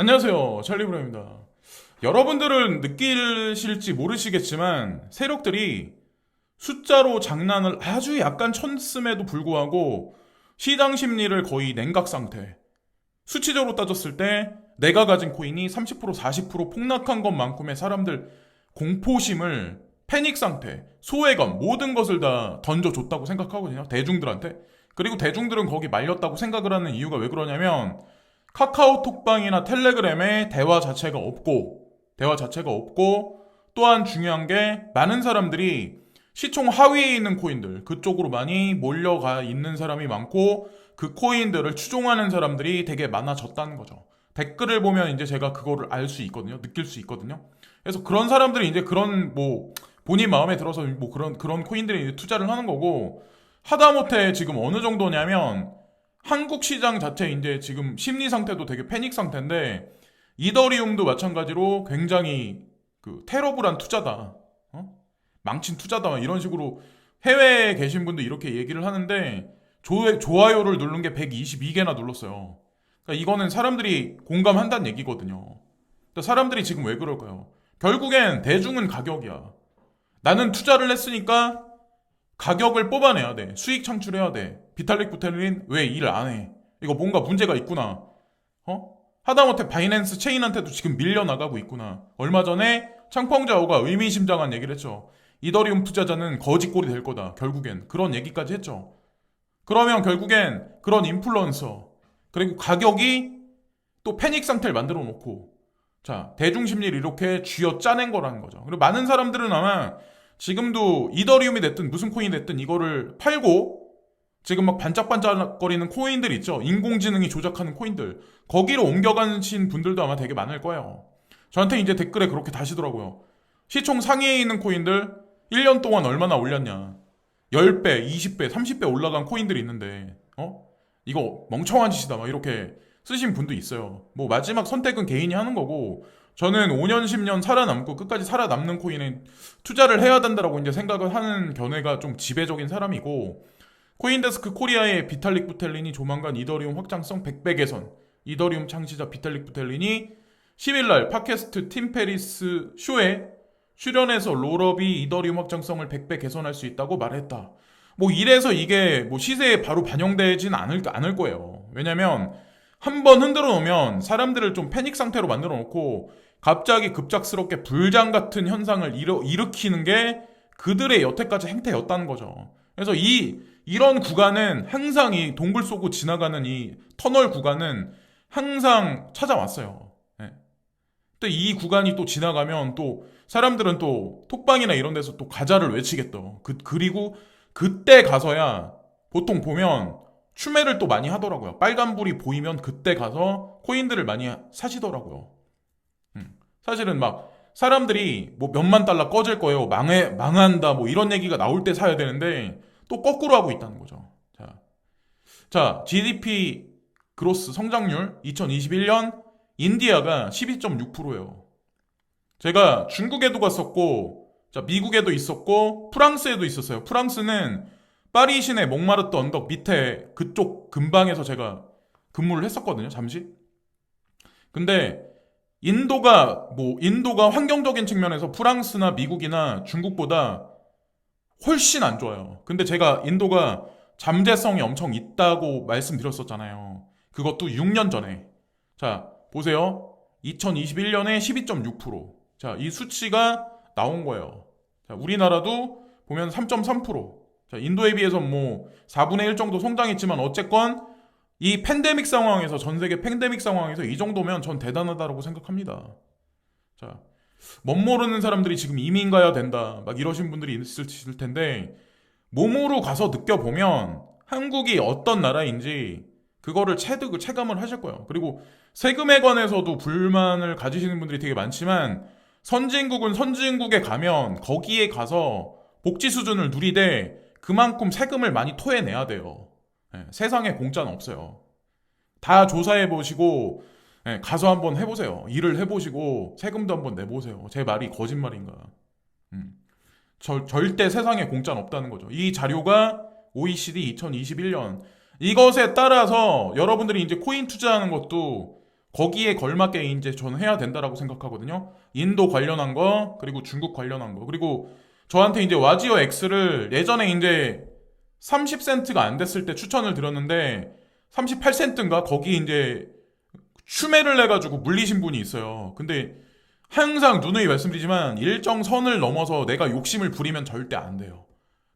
안녕하세요. 찰리브라입니다. 여러분들은 느끼실지 모르시겠지만 세력들이 숫자로 장난을 아주 약간 쳤음에도 불구하고 시장 심리를 거의 냉각 상태. 수치적으로 따졌을 때 내가 가진 코인이 30% 40% 폭락한 것만큼의 사람들 공포심을 패닉 상태, 소외감 모든 것을 다 던져줬다고 생각하거든요. 대중들한테. 그리고 대중들은 거기 말렸다고 생각을 하는 이유가 왜 그러냐면 카카오톡방이나 텔레그램에 대화 자체가 없고 또한 중요한 게 많은 사람들이 시총 하위에 있는 코인들 그쪽으로 많이 몰려가 있는 사람이 많고 그 코인들을 추종하는 사람들이 되게 많아졌다는 거죠. 댓글을 보면 이제 제가 그거를 알 수 있거든요. 느낄 수 있거든요. 그래서 그런 사람들이 이제 그런 뭐 본인 마음에 들어서 뭐 그런 코인들에 이제 투자를 하는 거고 하다못해 지금 어느 정도냐면 한국 시장 자체 이제 지금 심리 상태도 되게 패닉 상태인데 이더리움도 마찬가지로 굉장히 그 테러블한 투자다. 어? 망친 투자다. 이런 식으로 해외에 계신 분도 이렇게 얘기를 하는데 좋아요를 누른 게 122개나 눌렀어요. 그러니까 이거는 사람들이 공감한다는 얘기거든요. 그러니까 사람들이 지금 왜 그럴까요? 결국엔 대중은 가격이야. 나는 투자를 했으니까 가격을 뽑아내야 돼. 수익 창출해야 돼. 비탈릭 부테린 왜 일 안 해? 이거 뭔가 문제가 있구나. 어? 하다못해 바이낸스 체인한테도 지금 밀려나가고 있구나. 얼마 전에 창펑자오가 의미심장한 얘기를 했죠. 이더리움 투자자는 거지꼴이 될 거다. 결국엔 그런 얘기까지 했죠. 그러면 결국엔 그런 인플루언서 그리고 가격이 또 패닉 상태를 만들어 놓고 자 대중 심리를 이렇게 쥐어 짜낸 거라는 거죠. 그리고 많은 사람들은 아마 지금도 이더리움이 됐든 무슨 코인이 됐든 이거를 팔고 지금 막 반짝반짝거리는 코인들 있죠. 인공지능이 조작하는 코인들. 거기로 옮겨가신 분들도 아마 되게 많을 거예요. 저한테 이제 댓글에 그렇게 다시더라고요. 시총 상위에 있는 코인들 1년 동안 얼마나 올렸냐. 10배, 20배, 30배 올라간 코인들이 있는데, 이거 멍청한 짓이다. 막 이렇게 쓰신 분도 있어요. 뭐 마지막 선택은 개인이 하는 거고, 저는 5년, 10년 살아남고 끝까지 살아남는 코인에 투자를 해야 된다라고 이제 생각을 하는 견해가 좀 지배적인 사람이고, 코인데스크 코리아의 비탈릭 부텔린이 조만간 이더리움 확장성 100배 개선. 이더리움 창시자 비탈릭 부텔린이 10일날 팟캐스트 팀 페리스 쇼에 출연해서 롤업이 이더리움 확장성을 100배 개선할 수 있다고 말했다. 뭐 이래서 이게 뭐 시세에 바로 반영되진 않을 거예요. 왜냐면 한 번 흔들어 놓으면 사람들을 좀 패닉 상태로 만들어 놓고 갑자기 급작스럽게 불장 같은 현상을 일으키는 게 그들의 여태까지 행태였다는 거죠. 그래서 이런 구간은 항상 이 동굴 쏘고 지나가는 이 터널 구간은 항상 찾아왔어요. 예. 또 이 구간이 또 지나가면 또 사람들은 또 톡방이나 이런 데서 또 가자를 외치겠다. 그리고 그때 가서야 보통 보면 추매를 또 많이 하더라고요. 빨간불이 보이면 그때 가서 코인들을 많이 사시더라고요. 사실은 막 사람들이 뭐 몇만 달러 꺼질 거예요. 망한다. 뭐 이런 얘기가 나올 때 사야 되는데 또 거꾸로 하고 있다는 거죠. 자, GDP 그로스 성장률 2021년 인디아가 12.6%예요. 제가 중국에도 갔었고, 자, 미국에도 있었고, 프랑스에도 있었어요. 프랑스는 파리 시내 몽마르트 언덕 밑에 그쪽 근방에서 제가 근무를 했었거든요, 잠시. 근데 인도가 환경적인 측면에서 프랑스나 미국이나 중국보다 훨씬 안 좋아요. 근데 제가 인도가 잠재성이 엄청 있다고 말씀드렸었잖아요. 그것도 6년 전에. 자, 보세요. 2021년에 12.6%. 자, 이 수치가 나온 거예요. 자, 우리나라도 보면 3.3%. 자, 인도에 비해서 뭐 4분의 1 정도 성장했지만 어쨌건 이 팬데믹 상황에서 전 세계 팬데믹 상황에서 이 정도면 전 대단하다고 생각합니다. 자, 멋모르는 사람들이 지금 이민 가야 된다. 막 이러신 분들이 있을 텐데 몸으로 가서 느껴보면 한국이 어떤 나라인지 그거를 체감을 하실 거예요. 그리고 세금에 관해서도 불만을 가지시는 분들이 되게 많지만 선진국은 선진국에 가면 거기에 가서 복지 수준을 누리되 그만큼 세금을 많이 토해내야 돼요. 예, 세상에 공짜는 없어요. 다 조사해보시고 가서 한번 해보세요. 일을 해보시고 세금도 한번 내보세요. 제 말이 거짓말인가. 음. 절대 세상에 공짜는 없다는 거죠. 이 자료가 OECD 2021년 이것에 따라서 여러분들이 이제 코인 투자하는 것도 거기에 걸맞게 이제 저는 해야 된다라고 생각하거든요. 인도 관련한 거, 그리고 중국 관련한 거. 그리고 저한테 이제 와지어 X를 예전에 이제 30센트가 안 됐을 때 추천을 드렸는데 38센트인가? 거기 이제 추매를 해가지고 물리신 분이 있어요. 근데 항상 누누이 말씀드리지만 일정 선을 넘어서 내가 욕심을 부리면 절대 안 돼요.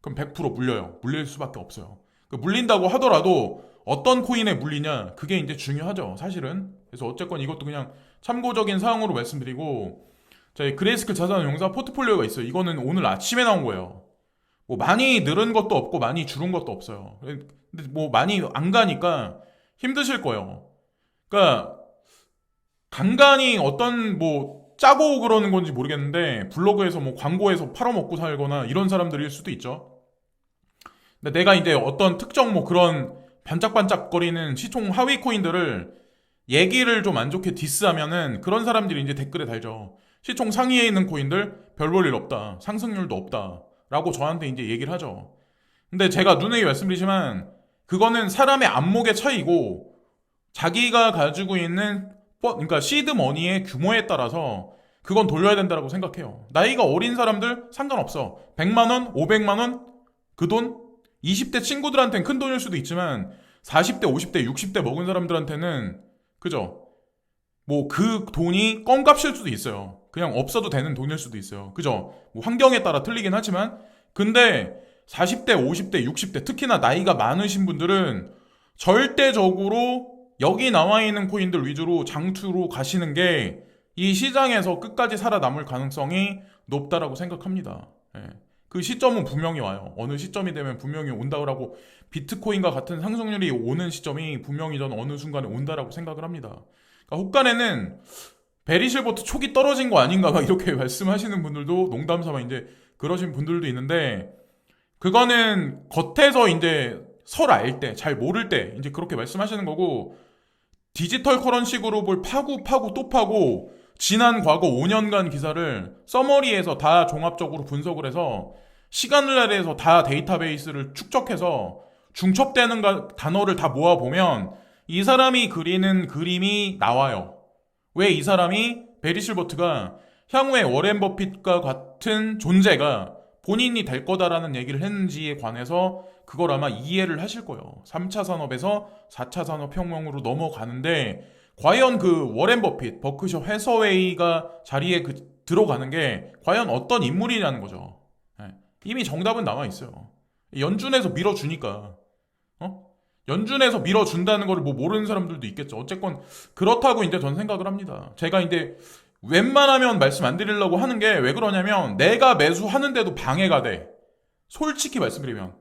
그럼 100% 물려요. 물릴 수밖에 없어요. 물린다고 하더라도 어떤 코인에 물리냐 그게 이제 중요하죠 사실은. 그래서 어쨌건 이것도 그냥 참고적인 사항으로 말씀드리고, 저희 그레이스크 자산운용사 포트폴리오가 있어요. 이거는 오늘 아침에 나온 거예요. 뭐 많이 늘은 것도 없고 많이 줄은 것도 없어요. 근데 뭐 많이 안 가니까 힘드실 거예요. 그러니까 간간히 어떤 뭐 짜고 그러는 건지 모르겠는데 블로그에서 뭐 광고에서 팔아먹고 살거나 이런 사람들일 수도 있죠. 근데 내가 이제 어떤 특정 뭐 그런 반짝반짝거리는 시총 하위 코인들을 얘기를 좀 안 좋게 디스하면은 그런 사람들이 이제 댓글에 달죠. 시총 상위에 있는 코인들 별 볼 일 없다. 상승률도 없다. 라고 저한테 이제 얘기를 하죠. 근데 제가 누누이 말씀드리지만 그거는 사람의 안목의 차이고 자기가 가지고 있는 그러니까 시드 머니의 규모에 따라서 그건 돌려야 된다고 생각해요. 나이가 어린 사람들 상관없어. 100만 원, 500만 원 그 돈 20대 친구들한테는 큰 돈일 수도 있지만 40대, 50대, 60대 먹은 사람들한테는 그죠? 뭐 그 돈이 껌값일 수도 있어요. 그냥 없어도 되는 돈일 수도 있어요. 그죠? 뭐 환경에 따라 틀리긴 하지만 근데 40대, 50대, 60대 특히나 나이가 많으신 분들은 절대적으로 여기 나와 있는 코인들 위주로 장투로 가시는 게 이 시장에서 끝까지 살아남을 가능성이 높다라고 생각합니다. 예. 그 시점은 분명히 와요. 어느 시점이 되면 분명히 온다고 비트코인과 같은 상승률이 오는 시점이 분명히 전 어느 순간에 온다라고 생각을 합니다. 그러니까 혹간에는 베리실버트 촉이 떨어진 거 아닌가 막 이렇게 말씀하시는 분들도 농담 삼아 이제 그러신 분들도 있는데 그거는 겉에서 이제 설 알 때, 잘 모를 때 이제 그렇게 말씀하시는 거고 디지털 커런시 그룹을 파고 또 파고 지난 과거 5년간 기사를 서머리에서 다 종합적으로 분석을 해서 시간을 아래에서 다 데이터베이스를 축적해서 중첩되는 단어를 다 모아보면 이 사람이 그리는 그림이 나와요. 왜 이 사람이 베리 실버트가 향후에 워렌 버핏과 같은 존재가 본인이 될 거다라는 얘기를 했는지에 관해서 그걸 아마 이해를 하실 거예요. 3차 산업에서 4차 산업혁명으로 넘어가는데 과연 그 워렌 버핏, 버크셔 해서웨이가 자리에 들어가는 게 과연 어떤 인물이냐는 거죠. 예. 이미 정답은 나와 있어요. 연준에서 밀어주니까. 연준에서 밀어준다는 걸 뭐 모르는 사람들도 있겠죠. 어쨌건 그렇다고 이제 전 생각을 합니다. 제가 이제 웬만하면 말씀 안 드리려고 하는 게 왜 그러냐면 내가 매수하는데도 방해가 돼. 솔직히 말씀드리면.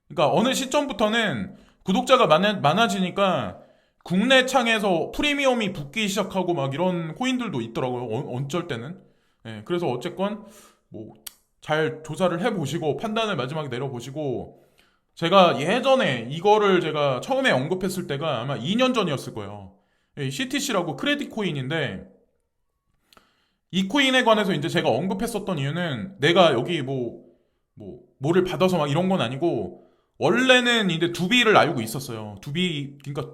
그러니까 어느 시점부터는 구독자가 많아지니까 국내 창에서 프리미엄이 붙기 시작하고 막 이런 코인들도 있더라고요. 어쩔 때는. 예, 그래서 어쨌건 뭐 잘 조사를 해보시고 판단을 마지막에 내려보시고 제가 예전에 이거를 제가 처음에 언급했을 때가 아마 2년 전이었을 거예요. CTC라고 크레딧 코인인데 이 코인에 관해서 이제 제가 언급했었던 이유는 내가 여기 뭐를 받아서 막 이런 건 아니고 원래는 이제 두비를 알고 있었어요. 그러니까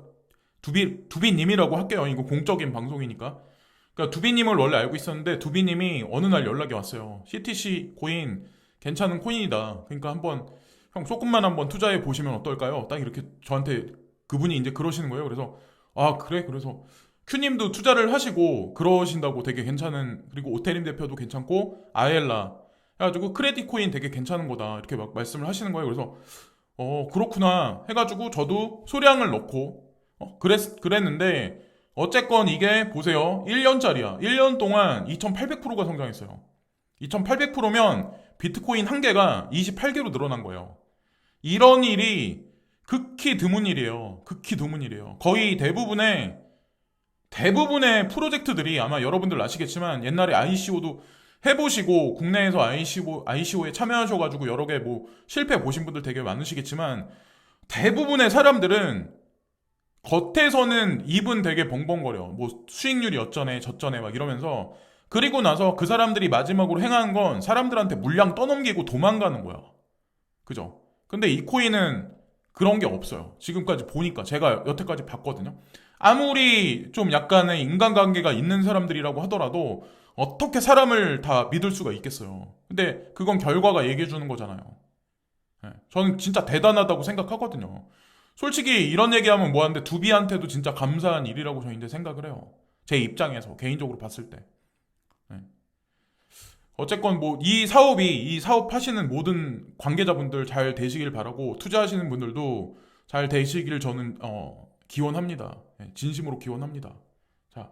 두비님이라고 할게요. 이거 공적인 방송이니까. 그러니까 두비님을 원래 알고 있었는데 두비님이 어느 날 연락이 왔어요. CTC 코인 괜찮은 코인이다. 그러니까 형 조금만 한번 투자해 보시면 어떨까요? 딱 이렇게 저한테 그분이 이제 그러시는 거예요. 그래서 아 그래? 그래서 큐님도 투자를 하시고 그러신다고 되게 괜찮은, 그리고 오태림 대표도 괜찮고 아엘라 해가지고 크레딧 코인 되게 괜찮은 거다 이렇게 막 말씀을 하시는 거예요. 그래서 그렇구나 해가지고 저도 소량을 넣고 그랬는데 어쨌건 이게 보세요. 1년짜리야. 1년 동안 2800%가 성장했어요. 2800%면 비트코인 한 개가 28개로 늘어난 거예요. 이런 일이 극히 드문 일이에요. 극히 드문 일이에요. 거의 대부분의 프로젝트들이 아마 여러분들 아시겠지만 옛날에 ICO도 해보시고 국내에서 ICO에 참여하셔가지고 여러 개 뭐 실패 보신 분들 되게 많으시겠지만 대부분의 사람들은 겉에서는 입은 되게 벙벙거려. 뭐 수익률이 어쩌네 저쩌네 막 이러면서 그리고 나서 그 사람들이 마지막으로 행하는 건 사람들한테 물량 떠넘기고 도망가는 거야. 그죠? 근데 이 코인은 그런 게 없어요. 지금까지 보니까 제가 여태까지 봤거든요. 아무리 좀 약간의 인간관계가 있는 사람들이라고 하더라도 어떻게 사람을 다 믿을 수가 있겠어요. 근데 그건 결과가 얘기해 주는 거잖아요. 예, 저는 진짜 대단하다고 생각하거든요. 솔직히 이런 얘기하면 뭐하는데 두비한테도 진짜 감사한 일이라고 저는 이제 생각을 해요. 제 입장에서 개인적으로 봤을 때. 예. 어쨌건 뭐 이 사업 하시는 모든 관계자분들 잘 되시길 바라고 투자하시는 분들도 잘 되시길 저는 기원합니다. 예, 진심으로 기원합니다. 자,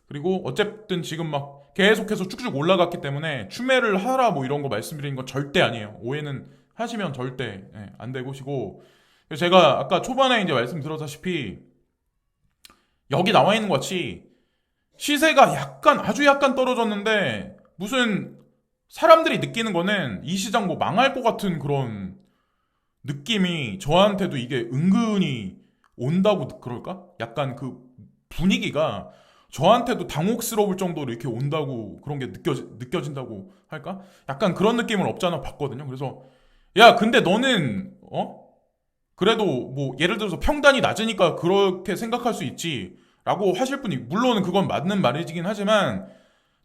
그리고 어쨌든 지금 막 계속해서 쭉쭉 올라갔기 때문에 추매를 하라 뭐 이런 거 말씀드리는 건 절대 아니에요. 오해는 하시면 절대 안 되고시고, 제가 아까 초반에 이제 말씀드렸다시피 여기 나와 있는 것 같이 시세가 약간 아주 약간 떨어졌는데 무슨 사람들이 느끼는 거는 이 시장 뭐 망할 것 같은 그런 느낌이 저한테도 이게 은근히 온다고 그럴까? 약간 그 분위기가 저한테도 당혹스러울 정도로 이렇게 온다고 그런 게 느껴진다고 할까? 약간 그런 느낌을 없잖아 봤거든요. 그래서 야 근데 너는 그래도 뭐 예를 들어서 평단이 낮으니까 그렇게 생각할 수 있지 라고 하실 분이 물론 그건 맞는 말이긴 하지만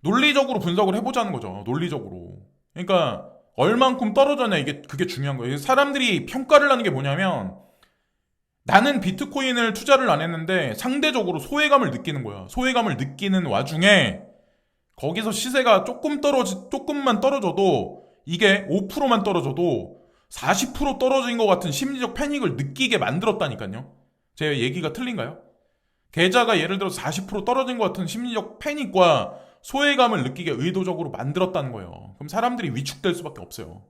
논리적으로 분석을 해보자는 거죠. 논리적으로. 그러니까 얼만큼 떨어졌냐 이게 그게 중요한 거예요. 사람들이 평가를 하는 게 뭐냐면 나는 비트코인을 투자를 안 했는데 상대적으로 소외감을 느끼는 거야. 소외감을 느끼는 와중에 거기서 시세가 조금만 떨어져도 이게 5%만 떨어져도 40% 떨어진 것 같은 심리적 패닉을 느끼게 만들었다니까요. 제 얘기가 틀린가요? 계좌가 예를 들어 40% 떨어진 것 같은 심리적 패닉과 소외감을 느끼게 의도적으로 만들었다는 거예요. 그럼 사람들이 위축될 수밖에 없어요.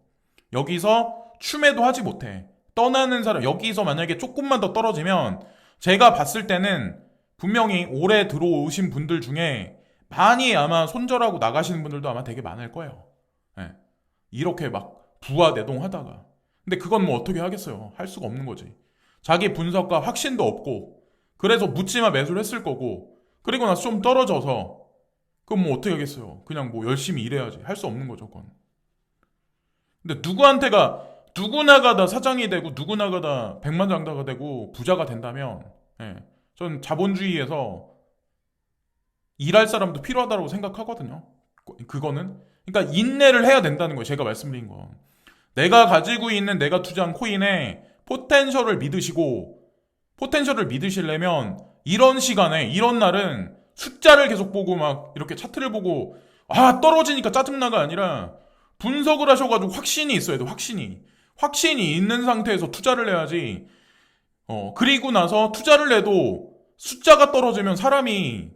여기서 추매도 하지 못해. 떠나는 사람, 여기서 만약에 조금만 더 떨어지면 제가 봤을 때는 분명히 올해 들어오신 분들 중에 많이 아마 손절하고 나가시는 분들도 아마 되게 많을 거예요. 예. 이렇게 막 부하대동하다가. 근데 그건 뭐 어떻게 하겠어요. 할 수가 없는 거지. 자기 분석과 확신도 없고 그래서 묻지마 매수를 했을 거고 그리고 나서 좀 떨어져서 그럼 뭐 어떻게 하겠어요. 그냥 뭐 열심히 일해야지. 할 수 없는 거죠 그건. 근데 누구나가 다 사장이 되고 누구나가 다 백만장자가 되고 부자가 된다면 전 자본주의에서 일할 사람도 필요하다고 생각하거든요. 그거는 그러니까 인내를 해야 된다는 거예요. 제가 말씀드린 건 내가 가지고 있는 내가 투자한 코인에 포텐셜을 믿으시려면 이런 시간에 이런 날은 숫자를 계속 보고 막 이렇게 차트를 보고 떨어지니까 짜증나가 아니라 분석을 하셔가지고 확신이 있어야 돼. 확신이 있는 상태에서 투자를 해야지. 그리고 나서 투자를 해도 숫자가 떨어지면 사람이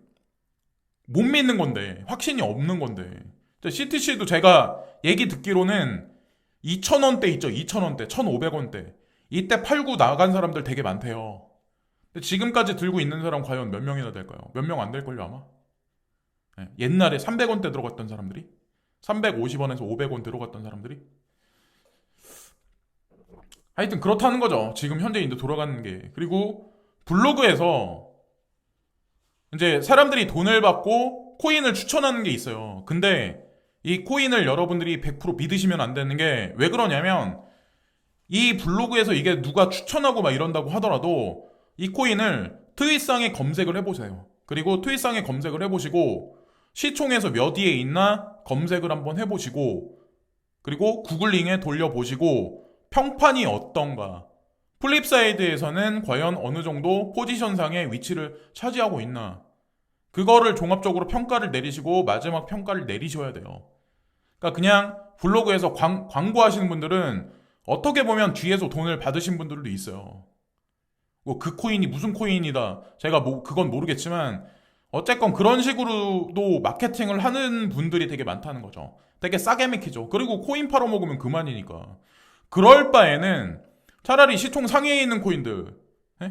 못 믿는 건데 확신이 없는 건데. CTC도 제가 얘기 듣기로는 2,000원대 있죠. 2,000원대 1,500원대 이때 팔고 나간 사람들 되게 많대요. 근데 지금까지 들고 있는 사람 과연 몇 명이나 될까요? 몇 명 안 될걸요 아마. 옛날에 300원대 들어갔던 사람들이 350원에서 500원 들어갔던 사람들이 하여튼 그렇다는 거죠. 지금 현재 이제 돌아가는 게. 그리고 블로그에서 이제 사람들이 돈을 받고 코인을 추천하는 게 있어요. 근데 이 코인을 여러분들이 100% 믿으시면 안 되는 게 왜 그러냐면 이 블로그에서 이게 누가 추천하고 막 이런다고 하더라도 이 코인을 트윗상에 검색을 해보세요. 그리고 트윗상에 검색을 해보시고 시총에서 몇 위에 있나 검색을 한번 해보시고 그리고 구글링에 돌려보시고 평판이 어떤가 플립사이드에서는 과연 어느 정도 포지션상의 위치를 차지하고 있나 그거를 종합적으로 평가를 내리시고 마지막 평가를 내리셔야 돼요. 그러니까 그냥 블로그에서 광고하시는 분들은 어떻게 보면 뒤에서 돈을 받으신 분들도 있어요. 뭐 그 코인이 무슨 코인이다 제가 그건 모르겠지만 어쨌건 그런 식으로도 마케팅을 하는 분들이 되게 많다는 거죠. 되게 싸게 맥히죠. 그리고 코인 팔아먹으면 그만이니까. 그럴 바에는 차라리 시총 상위에 있는 코인들,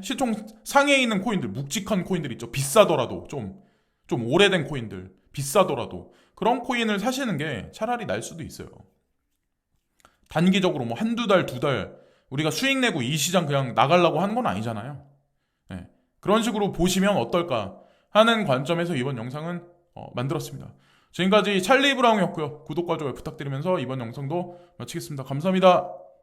시총 상위에 있는 코인들, 묵직한 코인들 있죠. 비싸더라도 좀 오래된 코인들, 비싸더라도 그런 코인을 사시는 게 차라리 날 수도 있어요. 단기적으로 뭐 한두 달, 두 달 우리가 수익 내고 이 시장 그냥 나가려고 하는 건 아니잖아요. 그런 식으로 보시면 어떨까 하는 관점에서 이번 영상은 만들었습니다. 지금까지 찰리 브라운이었고요. 구독과 좋아요 부탁드리면서 이번 영상도 마치겠습니다. 감사합니다.